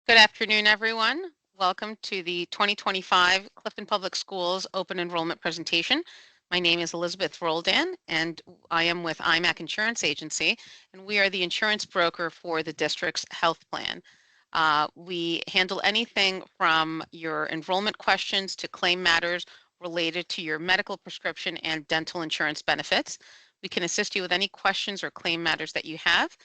Good afternoon, everyone. Welcome to the 2025 Clifton Public Schools Open Enrollment presentation. My name is Elizabeth Roldan, and I am with IMAC Insurance Agency, and we are the insurance broker for the district's health plan. We handle anything from your enrollment questions to claim matters related to your medical prescription and dental insurance benefits. We can assist you with any questions or claim matters that you have.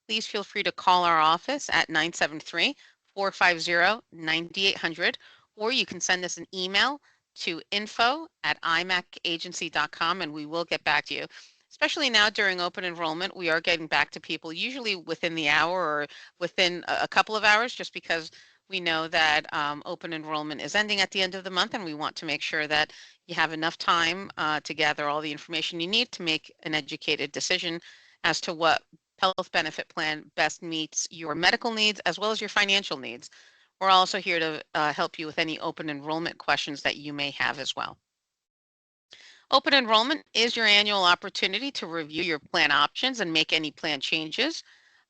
Please feel free to call our office at 973-450-9800, or you can send us an email to info@imacagency.com and we will get back to you. Especially now during open enrollment, we are getting back to people usually within the hour or within a couple of hours, just because we know that open enrollment is ending at the end of the month, and we want to make sure that you have enough time to gather all the information you need to make an educated decision as to what health benefit plan best meets your medical needs as well as your financial needs. We're also here to help you with any open enrollment questions that you may have as well. Open enrollment is your annual opportunity to review your plan options and make any plan changes.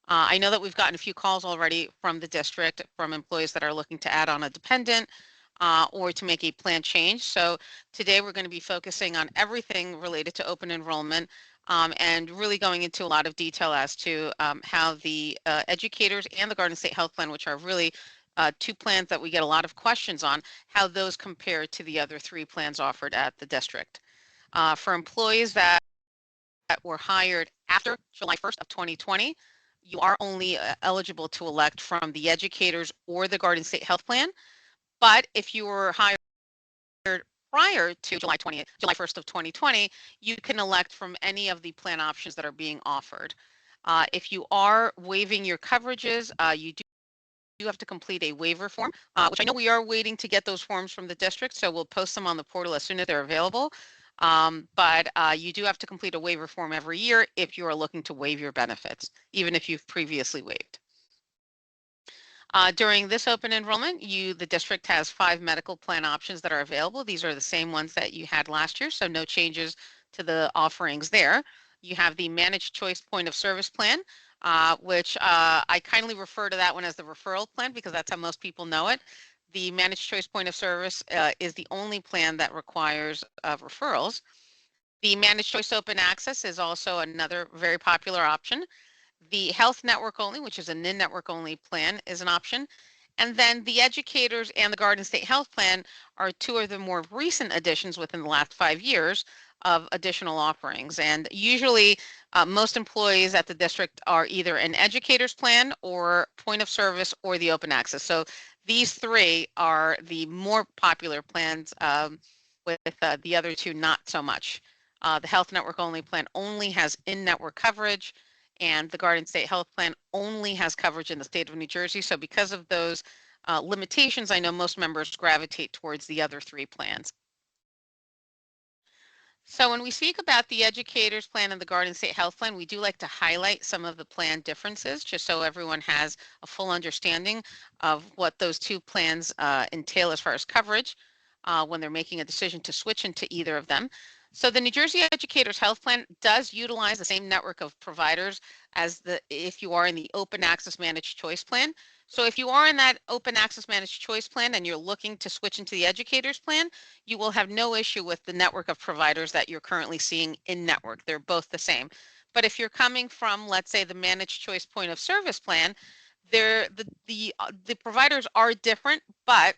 I know that we've gotten a few calls already from the district from employees that are looking to add on a dependent or to make a plan change. So today we're going to be focusing on everything related to open enrollment and really going into a lot of detail as to how the educators and the Garden State Health Plan, which are really two plans that we get a lot of questions on, how those compare to the other three plans offered at the district. For employees that were hired after July 1st of 2020, you are only eligible to elect from the educators or the Garden State Health Plan. But if you were hired prior to July 1st of 2020, you can elect from any of the plan options that are being offered. If you are waiving your coverages, you do have to complete a waiver form, which I know we are waiting to get those forms from the district, so we'll post them on the portal as soon as they're available. But you do have to complete a waiver form every year if you are looking to waive your benefits, even if you've previously waived. During this open enrollment, the district has 5 medical plan options that are available. These are the same ones that you had last year, so no changes to the offerings there. You have the Managed Choice Point of Service Plan, which I kindly refer to that one as the referral plan because that's how most people know it. The Managed Choice Point of Service is the only plan that requires referrals. The Managed Choice Open Access is also another very popular option. The Health Network Only, which is an in-network only plan, is an option. And then the Educators and the Garden State Health Plan are two of the more recent additions within the last 5 years of additional offerings. And usually most employees at the district are either an Educators plan or Point of Service or the Open Access. So these three are the more popular plans with the other two not so much. The Health Network Only plan only has in-network coverage, and the Garden State Health Plan only has coverage in the state of New Jersey. So because of those limitations, I know most members gravitate towards the other three plans. So when we speak about the Educators Plan and the Garden State Health Plan, we do like to highlight some of the plan differences just so everyone has a full understanding of what those two plans entail as far as coverage when they're making a decision to switch into either of them. So the New Jersey Educators Health Plan does utilize the same network of providers as if you are in the Open Access Managed Choice Plan. So if you are in that Open Access Managed Choice Plan and you're looking to switch into the Educators Plan, you will have no issue with the network of providers that you're currently seeing in network. They're both the same. But if you're coming from, let's say, the Managed Choice Point of Service Plan, the providers are different, but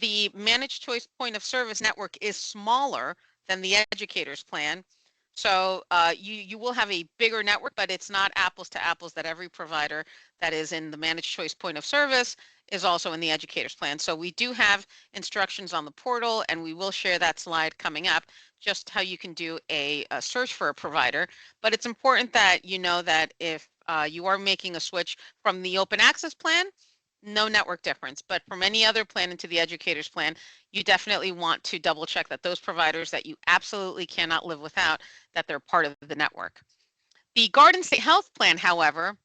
the Managed Choice Point of Service network is smaller than the Educators Plan. So you will have a bigger network, but it's not apples to apples that every provider that is in the Managed Choice Point of Service is also in the Educators Plan. So we do have instructions on the portal, and we will share that slide coming up, just how you can do a search for a provider. But it's important that you know that if you are making a switch from the Open Access Plan, no network difference. But from any other plan into the Educators Plan, you definitely want to double check that those providers that you absolutely cannot live without, that they're part of the network. The Garden State Health Plan, however,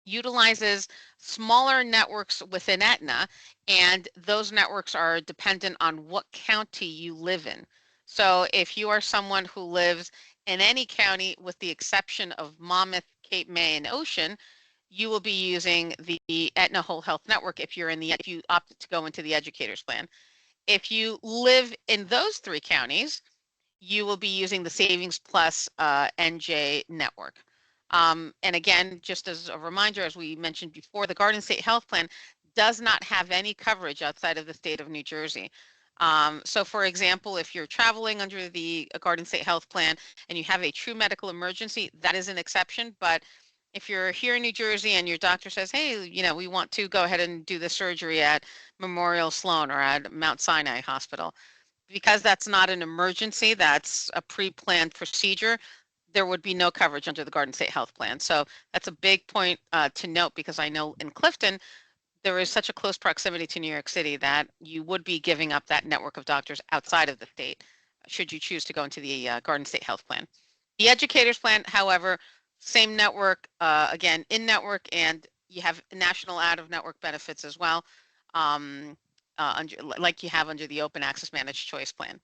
utilizes smaller networks within Aetna, and those networks are dependent on what county you live in. So if you are someone who lives in any county with the exception of Monmouth, Cape May, and Ocean, you will be using the Aetna Whole Health Network if you opt to go into the educators plan. If you live in those 3 counties, you will be using the Savings Plus NJ network. And again, just as a reminder, as we mentioned before, the Garden State Health Plan does not have any coverage outside of the state of New Jersey. So for example, if you're traveling under the Garden State Health Plan and you have a true medical emergency, that is an exception. But if you're here in New Jersey and your doctor says, hey, we want to go ahead and do the surgery at Memorial Sloan or at Mount Sinai Hospital, because that's not an emergency, that's a pre-planned procedure, there would be no coverage under the Garden State Health Plan. So that's a big point to note, because I know in Clifton, there is such a close proximity to New York City that you would be giving up that network of doctors outside of the state, should you choose to go into the Garden State Health Plan. The Educators Plan, however, same network, again, in-network, and you have national out-of-network benefits as well, like you have under the Open Access Managed Choice Plan.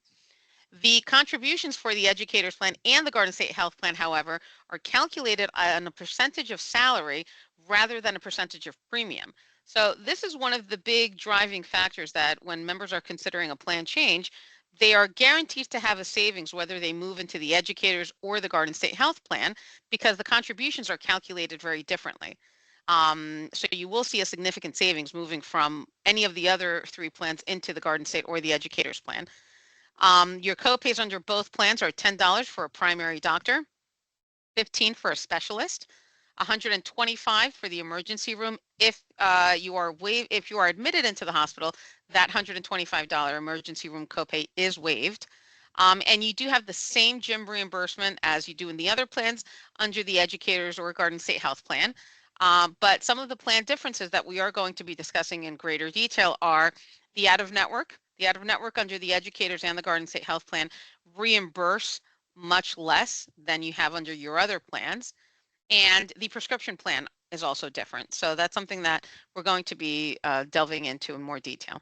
The contributions for the Educators Plan and the Garden State Health Plan, however, are calculated on a percentage of salary rather than a percentage of premium. So this is one of the big driving factors that when members are considering a plan change, they are guaranteed to have a savings whether they move into the Educators or the Garden State Health Plan, because the contributions are calculated very differently. So you will see a significant savings moving from any of the other 3 plans into the Garden State or the Educators Plan. Your copays under both plans are $10 for a primary doctor, $15 for a specialist, $125 for the emergency room. If you are admitted into the hospital, that $125 emergency room copay is waived. And you do have the same gym reimbursement as you do in the other plans under the Educators or Garden State Health Plan. But some of the plan differences that we are going to be discussing in greater detail are the out-of-network. The out-of-network under the Educators and the Garden State Health Plan reimburse much less than you have under your other plans. And the prescription plan is also different. So that's something that we're going to be delving into in more detail.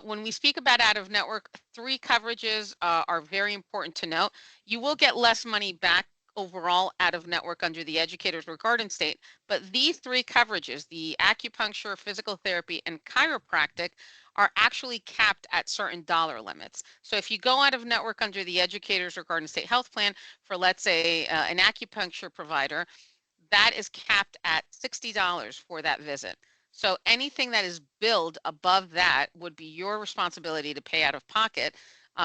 When we speak about out-of-network, 3 coverages are very important to note. You will get less money back overall out-of-network under the Educators or Garden State, but these 3 coverages, the acupuncture, physical therapy, and chiropractic, are actually capped at certain dollar limits. So if you go out-of-network under the Educators or Garden State Health Plan for, let's say, an acupuncture provider, that is capped at $60 for that visit. So anything that is billed above that would be your responsibility to pay out of pocket,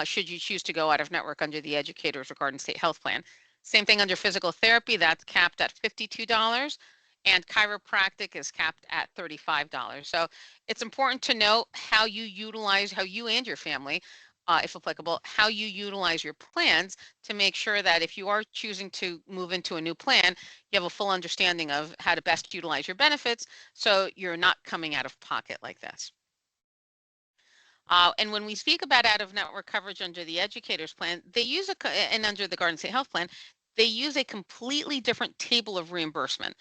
should you choose to go out of network under the Educators or Garden State Health Plan. Same thing under physical therapy, that's capped at $52, and chiropractic is capped at $35. So it's important to note how you and your family, if applicable, how you utilize your plans to make sure that if you are choosing to move into a new plan, you have a full understanding of how to best utilize your benefits so you're not coming out of pocket like this. And when we speak about out-of-network coverage under the Educators Plan, and under the Garden State Health Plan, they use a completely different table of reimbursement.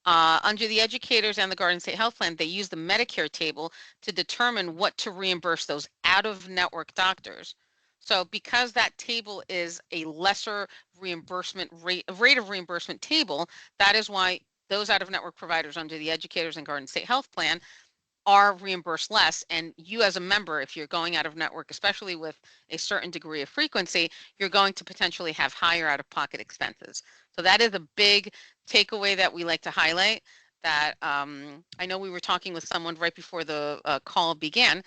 Under the Educators and the Garden State Health Plan, they use the Medicare table to determine what to reimburse those out-of-network doctors. So because that table is a lesser reimbursement rate of reimbursement table, that is why those out-of-network providers under the Educators and Garden State Health Plan are reimbursed less. And you as a member, if you're going out of network, especially with a certain degree of frequency, you're going to potentially have higher out-of-pocket expenses. So that is a big takeaway that we like to highlight, that I know we were talking with someone right before the call began,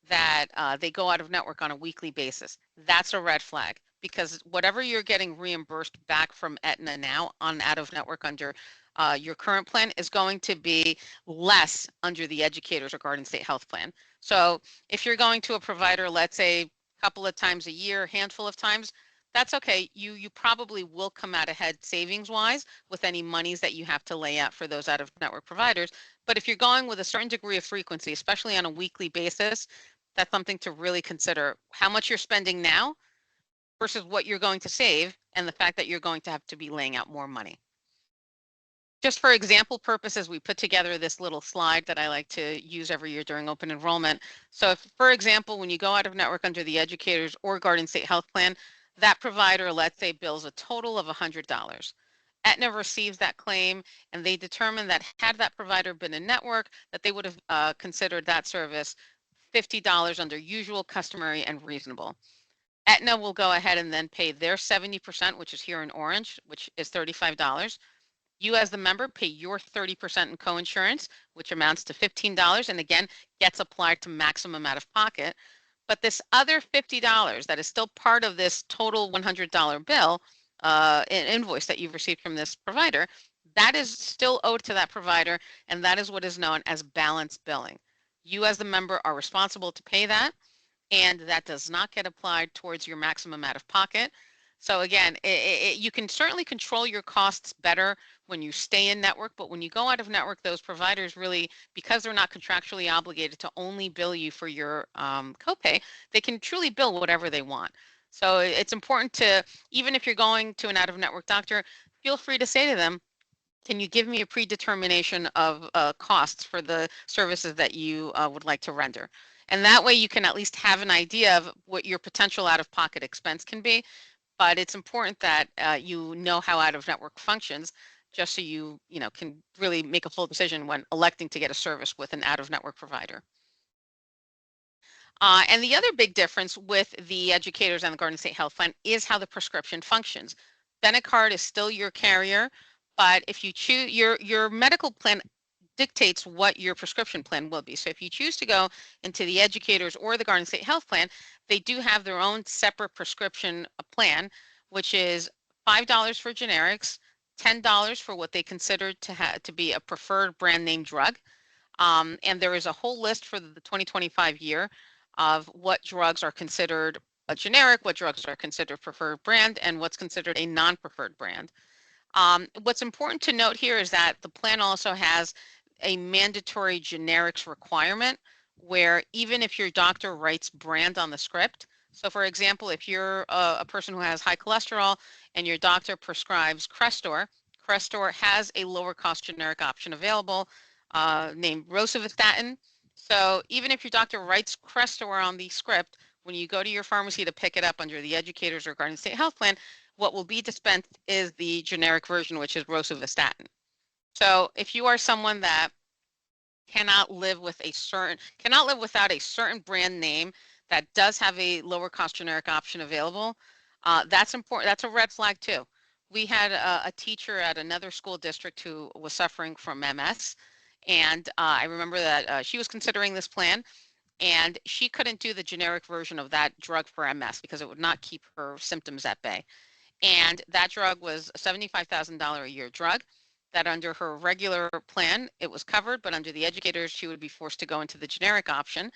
that they go out of network on a weekly basis. That's a red flag, because whatever you're getting reimbursed back from Aetna now on out of network under your current plan is going to be less under the Educators or Garden State Health Plan. So if you're going to a provider, let's say a couple of times a year, handful of times, that's okay. You probably will come out ahead savings wise with any monies that you have to lay out for those out of network providers. But if you're going with a certain degree of frequency, especially on a weekly basis, that's something to really consider, how much you're spending now versus what you're going to save, and the fact that you're going to have to be laying out more money. Just for example purposes, we put together this little slide that I like to use every year during open enrollment. So if, for example, when you go out of network under the Educators or Garden State Health Plan, that provider, let's say, bills a total of $100. Aetna receives that claim, and they determine that had that provider been in network, that they would have considered that service $50 under usual, customary, and reasonable. Aetna will go ahead and then pay their 70%, which is here in orange, which is $35. You as the member pay your 30% in coinsurance, which amounts to $15, and again, gets applied to maximum out of pocket. But this other $50 that is still part of this total $100 bill, invoice that you've received from this provider, that is still owed to that provider, and that is what is known as balance billing. You as the member are responsible to pay that, and that does not get applied towards your maximum out of pocket. So again, you can certainly control your costs better when you stay in network, but when you go out of network, those providers really, because they're not contractually obligated to only bill you for your copay, they can truly bill whatever they want. So it's important to, even if you're going to an out of network doctor, feel free to say to them, can you give me a predetermination of costs for the services that you would like to render? And that way you can at least have an idea of what your potential out-of-pocket expense can be. But it's important that you know how out-of-network functions, just so you know, can really make a full decision when electing to get a service with an out-of-network provider. And the other big difference with the educators and the Garden State Health Plan is how the prescription functions. Benecard is still your carrier, but if you choose your medical plan dictates what your prescription plan will be. So if you choose to go into the educators or the Garden State Health Plan, they do have their own separate prescription plan, which is $5 for generics, $10 for what they consider to be a preferred brand name drug. And there is a whole list for the 2025 year of what drugs are considered a generic, what drugs are considered preferred brand, and what's considered a non-preferred brand. What's important to note here is that the plan also has a mandatory generics requirement where even if your doctor writes brand on the script, so for example, if you're a person who has high cholesterol and your doctor prescribes Crestor, Crestor has a lower cost generic option available named rosuvastatin. So even if your doctor writes Crestor on the script, when you go to your pharmacy to pick it up under the educators or Garden State Health Plan, what will be dispensed is the generic version, which is rosuvastatin. So if you are someone that cannot live without a certain brand name that does have a lower cost generic option available, that's important. That's a red flag too. We had a teacher at another school district who was suffering from MS, and I remember that she was considering this plan, and she couldn't do the generic version of that drug for MS because it would not keep her symptoms at bay. And that drug was a $75,000 a year drug that under her regular plan, it was covered, but under the educators, she would be forced to go into the generic option.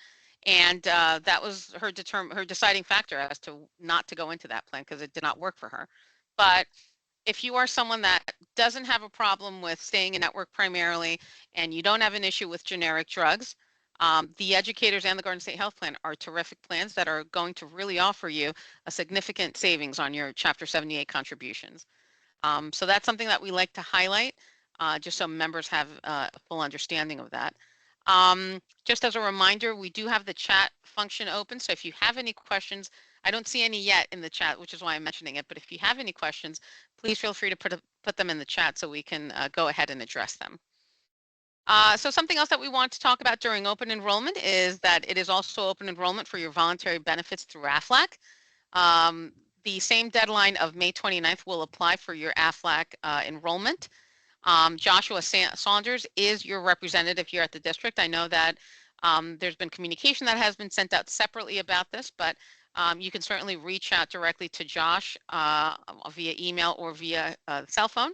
And that was her deciding factor as to not to go into that plan because it did not work for her. But if you are someone that doesn't have a problem with staying in network primarily and you don't have an issue with generic drugs, the educators and the Garden State Health Plan are terrific plans that are going to really offer you a significant savings on your Chapter 78 contributions. So that's something that we like to highlight, just so members have a full understanding of that. Just as a reminder, we do have the chat function open. So if you have any questions, I don't see any yet in the chat, which is why I'm mentioning it. But if you have any questions, please feel free to put them in the chat so we can go ahead and address them. So something else that we want to talk about during open enrollment is that it is also open enrollment for your voluntary benefits through AFLAC. The same deadline of May 29th will apply for your AFLAC enrollment. Joshua Saunders is your representative here at the district. I know that there's been communication that has been sent out separately about this, but you can certainly reach out directly to Josh via email or via cell phone,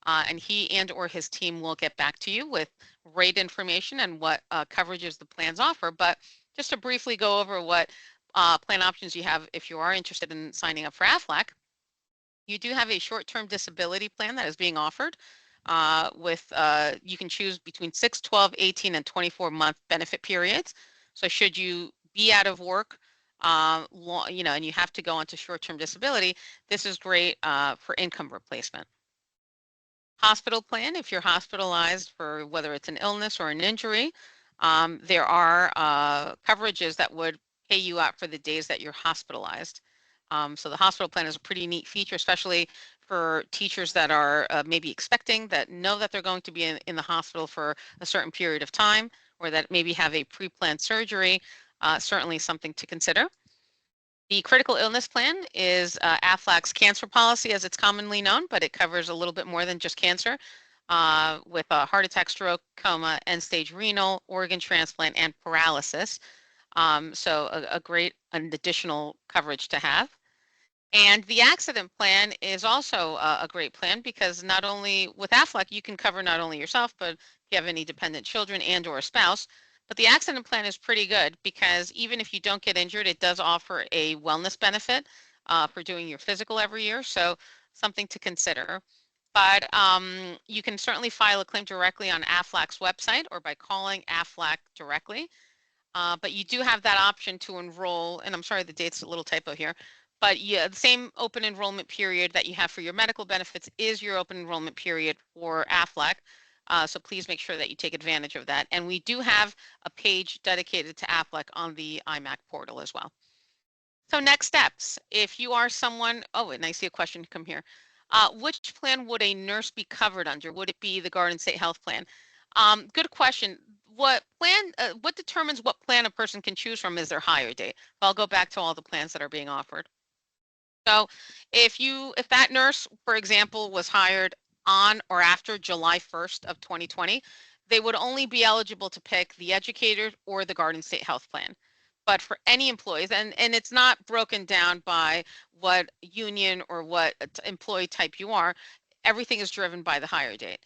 and he and or his team will get back to you with rate information and what coverages the plans offer. But just to briefly go over what plan options you have if you are interested in signing up for AFLAC, you do have a short-term disability plan that is being offered you can choose between 6, 12, 18, and 24-month benefit periods. So should you be out of work, and you have to go onto short-term disability, this is great for income replacement. Hospital plan, if you're hospitalized for whether it's an illness or an injury, there are coverages that would pay you out for the days that you're hospitalized. So the hospital plan is a pretty neat feature, especially for teachers that are maybe expecting, that know that they're going to be in the hospital for a certain period of time, or that maybe have a pre-planned surgery, certainly something to consider. The critical illness plan is AFLAC's cancer policy, as it's commonly known, but it covers a little bit more than just cancer, with a heart attack, stroke, coma, end-stage renal, organ transplant, and paralysis. So a great and additional coverage to have. And the accident plan is also a great plan, because not only with AFLAC, you can cover not only yourself, but if you have any dependent children and or a spouse. But the accident plan is pretty good, because even if you don't get injured, it does offer a wellness benefit for doing your physical every year. So something to consider. But you can certainly file a claim directly on AFLAC's website or by calling AFLAC directly. But you do have that option to enroll, and I'm sorry, the date's a little typo here, but yeah, the same open enrollment period that you have for your medical benefits is your open enrollment period for AFLAC. So please make sure that you take advantage of that. And we do have a page dedicated to AFLAC on the IMAC portal as well. So next steps, if you are someone, oh, and I see a question come here. Which plan would a nurse be covered under? Would it be the Garden State Health Plan? Good question. What determines what plan a person can choose from is their hire date. I'll go back to all the plans that are being offered. So if that nurse, for example, was hired on or after July 1st of 2020, they would only be eligible to pick the educator or the Garden State Health Plan. But for any employees, and it's not broken down by what union or what employee type you are, everything is driven by the hire date.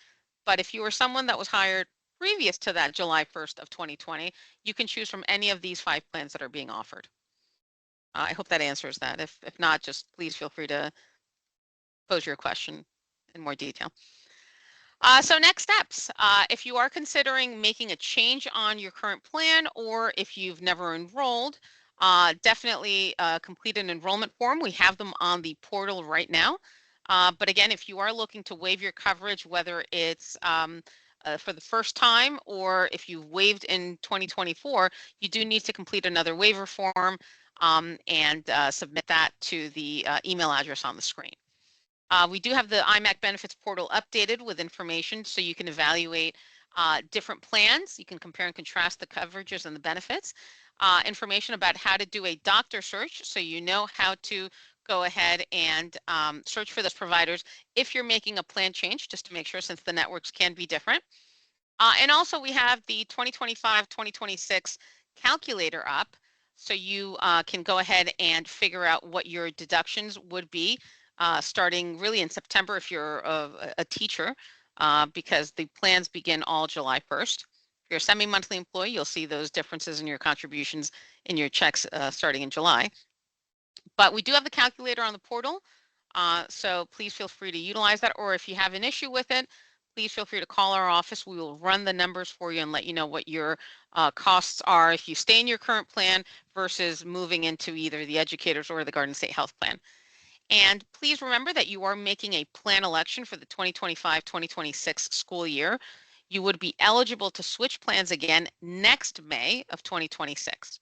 But if you were someone that was hired previous to that July 1st of 2020, you can choose from any of these 5 plans that are being offered. I hope that answers that. If not, just please feel free to pose your question in more detail. So next steps, if you are considering making a change on your current plan, or if you've never enrolled, definitely complete an enrollment form. We have them on the portal right now. But again, if you are looking to waive your coverage, whether it's for the first time or if you waived in 2024, you do need to complete another waiver form and submit that to the email address on the screen. We do have the IMAC benefits portal updated with information so you can evaluate different plans. You can compare and contrast the coverages and the benefits. Information about how to do a doctor search so you know how to go ahead and search for those providers if you're making a plan change, just to make sure, since the networks can be different. And also we have the 2025-2026 calculator up, so you can go ahead and figure out what your deductions would be starting really in September if you're a teacher, because the plans begin all July 1st. If you're a semi-monthly employee, you'll see those differences in your contributions in your checks starting in July. But we do have the calculator on the portal, so please feel free to utilize that. Or if you have an issue with it, please feel free to call our office. We will run the numbers for you and let you know what your costs are if you stay in your current plan versus moving into either the educators or the Garden State Health Plan. And please remember that you are making a plan election for the 2025-2026 school year. You would be eligible to switch plans again next May of 2026.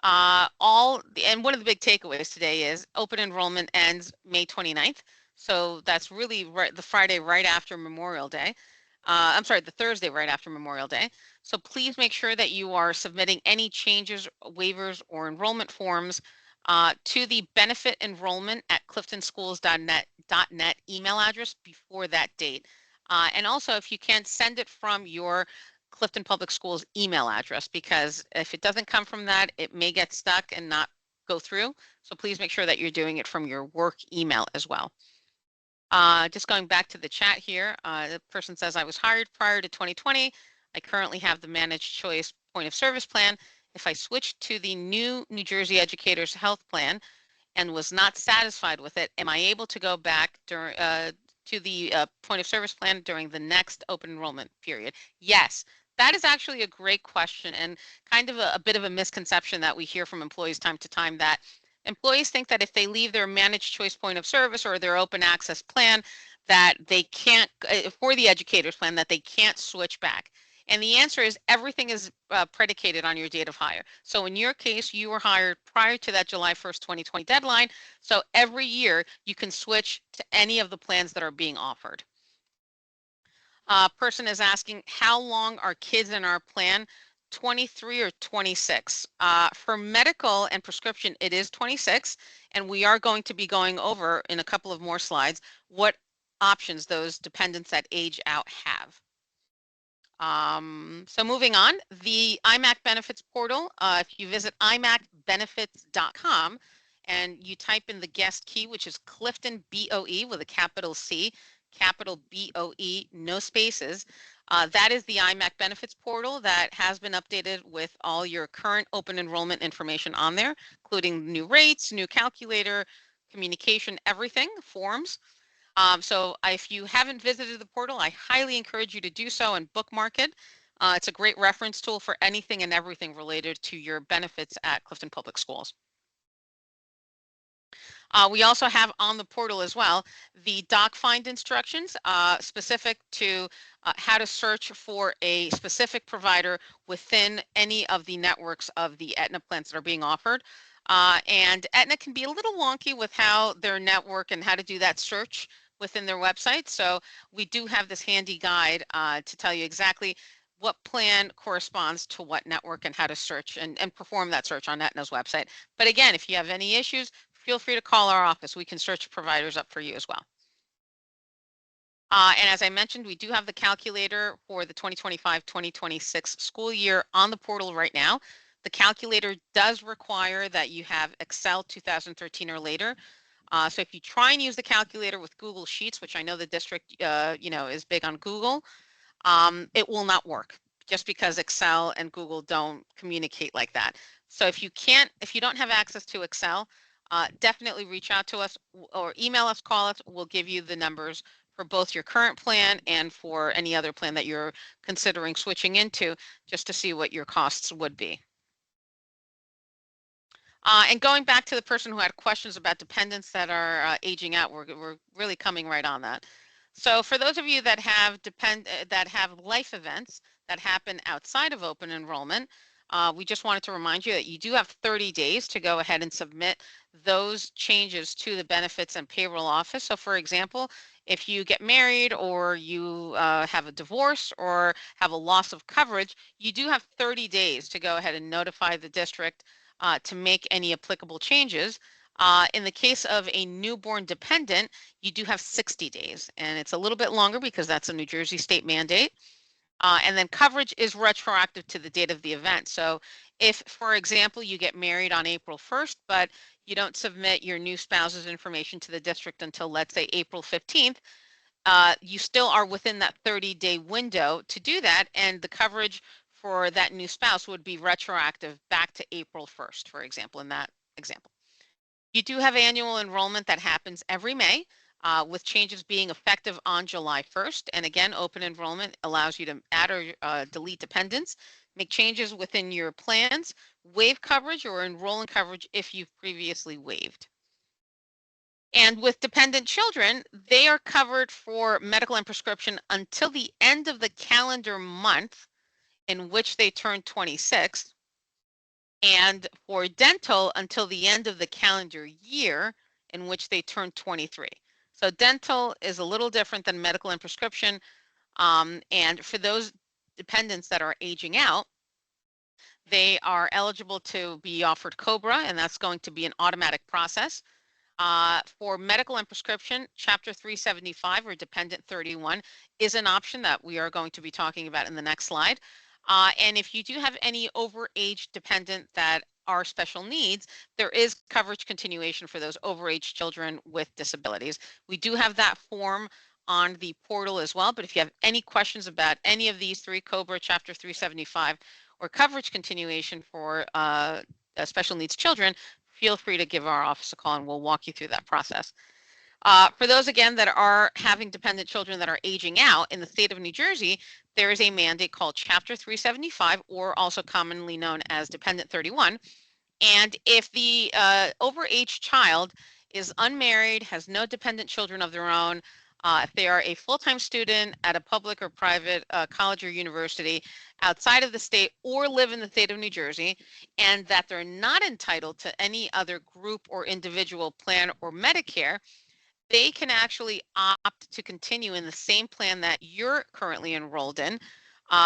And one of the big takeaways today is open enrollment ends May 29th. So that's really the Friday right after Memorial Day. I'm sorry, the Thursday right after Memorial Day. So please make sure that you are submitting any changes, waivers, or enrollment forms to the benefitenrollment@cliftonschools.net email address before that date. And also, if you can, send it from your Clifton Public Schools email address, because if it doesn't come from that, it may get stuck and not go through. So please make sure that you're doing it from your work email as well. Just going back to the chat here, the person says, I was hired prior to 2020. I currently have the managed choice point of service plan. If I switched to the new New Jersey Educators Health Plan and was not satisfied with it, am I able to go back during, to the point of service plan during the next open enrollment period? Yes, that is actually a great question, and kind of a bit of a misconception that we hear from employees time to time, that employees think that if they leave their managed choice point of service or their open access plan, that they can't, for the educators plan, that they can't switch back. And the answer is everything is predicated on your date of hire. So in your case, you were hired prior to that July 1st, 2020 deadline. So every year you can switch to any of the plans that are being offered. Person is asking, how long are kids in our plan? 23 or 26. For medical and prescription, it is 26, and we are going to be going over in a couple of more slides what options those dependents that age out have. So moving on, the IMAC benefits portal, if you visit imacbenefits.com and you type in the guest key, which is Clifton BOE with a capital C, capital BOE, no spaces, that is the IMAC benefits portal that has been updated with all your current open enrollment information on there, including new rates, new calculator, communication, everything, forms. So if you haven't visited the portal, I highly encourage you to do so and bookmark it. It's a great reference tool for anything and everything related to your benefits at Clifton Public Schools. We also have on the portal as well the doc find instructions specific to how to search for a specific provider within any of the networks of the Aetna plans that are being offered. And Aetna can be a little wonky with how their network and how to do that search within their website. So we do have this handy guide to tell you exactly what plan corresponds to what network and how to search and perform that search on Aetna's website. But again, if you have any issues, feel free to call our office. We can search providers up for you as well. And as I mentioned, we do have the calculator for the 2025-2026 school year on the portal right now. The calculator does require that you have Excel 2013 or later. So if you try and use the calculator with Google Sheets, which I know the district, is big on Google, it will not work just because Excel and Google don't communicate like that. So if you don't have access to Excel, definitely reach out to us or email us, call us. We'll give you the numbers for both your current plan and for any other plan that you're considering switching into, just to see what your costs would be. And going back to the person who had questions about dependents that are aging out, we're really coming right on that. So for those of you that have life events that happen outside of open enrollment, we just wanted to remind you that you do have 30 days to go ahead and submit those changes to the benefits and payroll office. So for example, if you get married or you have a divorce or have a loss of coverage, you do have 30 days to go ahead and notify the district to make any applicable changes. In the case of a newborn dependent, you do have 60 days, and it's a little bit longer because that's a New Jersey state mandate. And then coverage is retroactive to the date of the event. So if, for example, you get married on April 1st, but you don't submit your new spouse's information to the district until, let's say, April 15th, you still are within that 30-day window to do that, and the coverage for that new spouse would be retroactive back to April 1st, for example, in that example. You do have annual enrollment that happens every May, with changes being effective on July 1st. And again, open enrollment allows you to add or delete dependents, make changes within your plans, waive coverage, or enroll in coverage if you've previously waived. And with dependent children, they are covered for medical and prescription until the end of the calendar month in which they turn 26, and for dental until the end of the calendar year in which they turn 23. So dental is a little different than medical and prescription. And for those dependents that are aging out, they are eligible to be offered COBRA, and that's going to be an automatic process. For medical and prescription, Chapter 375 or Dependent 31 is an option that we are going to be talking about in the next slide. And if you do have any overage dependent that are special needs, there is coverage continuation for those overage children with disabilities. We do have that form on the portal as well, but if you have any questions about any of these three, COBRA, Chapter 375, or coverage continuation for special needs children, feel free to give our office a call and we'll walk you through that process. For those, again, that are having dependent children that are aging out in the state of New Jersey, there is a mandate called Chapter 375, or also commonly known as Dependent 31. And if the overage child is unmarried, has no dependent children of their own, If they are a full-time student at a public or private college or university outside of the state or live in the state of New Jersey, and that they're not entitled to any other group or individual plan or Medicare, they can actually opt to continue in the same plan that you're currently enrolled in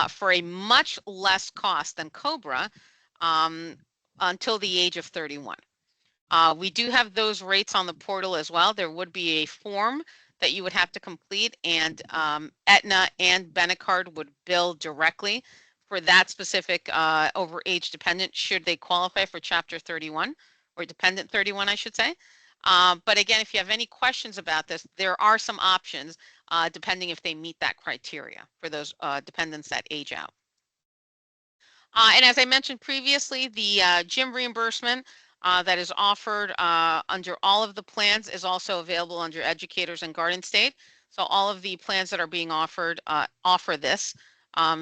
for a much less cost than COBRA um, until the age of 31. We do have those rates on the portal as well. There would be a form that you would have to complete, and Aetna and Benecard would bill directly for that specific over age dependent should they qualify for Chapter 31 or Dependent 31, I should say. But again, if you have any questions about this, there are some options depending if they meet that criteria for those dependents that age out. And as I mentioned previously, the gym reimbursement that is offered under all of the plans is also available under Educators and Garden State. So all of the plans that are being offered offer this.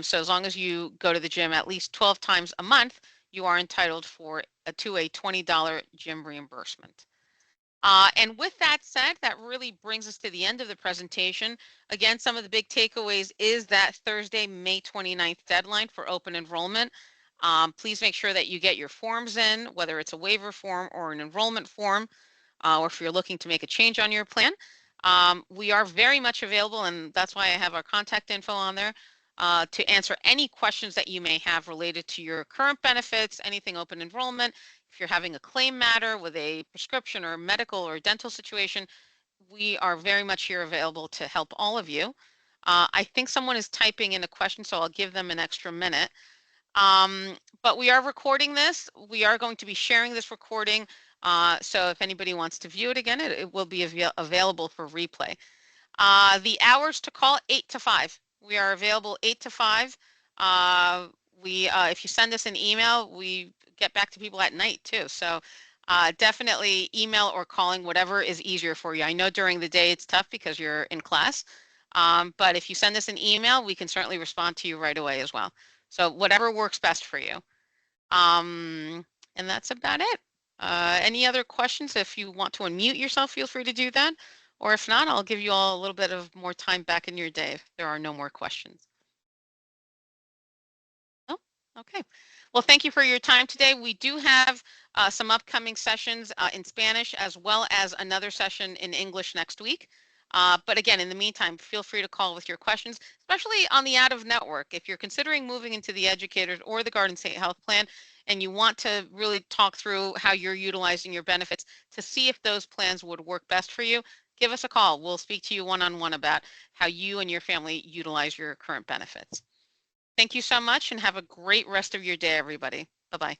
So as long as you go to the gym at least 12 times a month, you are entitled to a $20 gym reimbursement. And with that said, that really brings us to the end of the presentation. Again, some of the big takeaways is that Thursday, May 29th deadline for open enrollment. Please make sure that you get your forms in, whether it's a waiver form or an enrollment form, or if you're looking to make a change on your plan. We are very much available, and that's why I have our contact info on there to answer any questions that you may have related to your current benefits, anything open enrollment. If you're having a claim matter with a prescription or medical or dental situation, we are very much here available to help all of you. I think someone is typing in a question, so I'll give them an extra minute. But we are recording this. We are going to be sharing this recording. So if anybody wants to view it again, it will be available for replay. The hours to call, 8 to 5. We are available 8 to 5. If you send us an email, we get back to people at night too. So definitely email or calling, whatever is easier for you. I know during the day it's tough because you're in class, but if you send us an email, we can certainly respond to you right away as well. So whatever works best for you. And that's about it. Any other questions? If you want to unmute yourself, feel free to do that. Or if not, I'll give you all a little bit of more time back in your day if there are no more questions. Oh, okay. Well, thank you for your time today. We do have some upcoming sessions in Spanish as well as another session in English next week. But again, in the meantime, feel free to call with your questions, especially on the out of network. If you're considering moving into the Educators or the Garden State Health Plan, and you want to really talk through how you're utilizing your benefits to see if those plans would work best for you, give us a call. We'll speak to you one-on-one about how you and your family utilize your current benefits. Thank you so much and have a great rest of your day, everybody. Bye-bye.